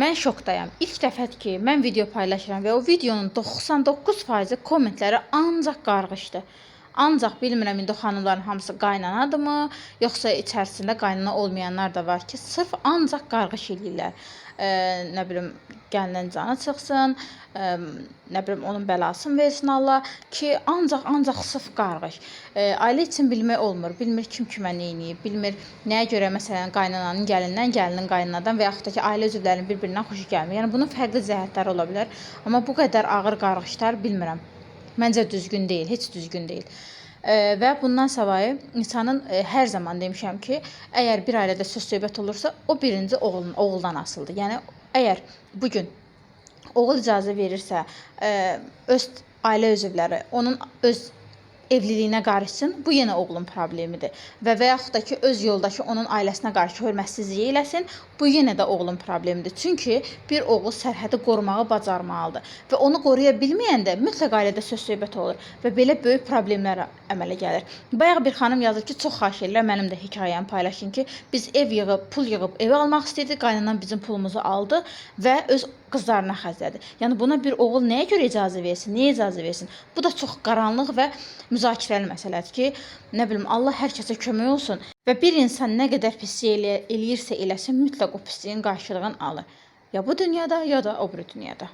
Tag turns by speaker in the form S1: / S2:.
S1: Mən şokdayam. İlk dəfədir ki, mən video paylaşıram və o videonun 99% kommentləri ancaq qarğışdır. Ancaq bilmirəm indi o xanımların hamısı qaynanadırmı, yoxsa içərisində qaynana olmayanlar da var ki, sırf ancaq qarğış eləyirlər. Nə bilim, gəlinin canı çıxsın, nə bilim, onun bəlasını versin Allah ki, ancaq sırf qarğış. Ailə üçün bilmək olmur. Bilmir kim kimə nə eləyib, bilmir nəyə görə məsələn qaynananın gəlindən, gəlinin qaynanadan və yaxud da ki, ailə üzvlərinin bir-birindən xoşu gəlmir. Yəni bunun fərqli cəhətləri ola bilər. Amma bu qədər ağır qarğışlar bilmirəm. Məncə düzgün deyil, heç düzgün deyil. Və bundan savayı insanın hər zaman demişəm ki, əgər bir ailədə söz-söhbət olursa, o birinci oğuldan asılıdır. Yəni əgər bu gün oğul icazə verirsə, öz ailə üzvləri onun öz evliliyinə qarışsın, bu yenə oğlun problemidir. Və yaxud da ki, öz yoldaşı onun ailəsinə qarşı hörmətsizlik eləsin, bu yenə də oğlun problemidir. Çünki bir oğul sərhədi qorumağı bacarmalıdır və onu qoruya bilməyəndə mütləq ailədə söz-söhbət olur və belə böyük problemlər əmələ gəlir. Bayaq bir xanım yazır ki, çox xahiş edirəm, mənim də hekayəmi paylaşın ki, biz pul yığıb ev almaq istəyirdik, qaynanan bizim pulumuzu aldı və öz qızlarına xərclədi. Yəni buna bir oğul nəyə görə icazə versin, niyə icazə versin? Bu da çox qaranlıq və müzakirəli məsələdir ki, nə bilim, Allah hər kəsə kömək olsun və bir insan nə qədər pislik eləyirsə eləsin, mütləq o pisliyin qarşılığını alır. Ya bu dünyada, ya da o biri dünyada.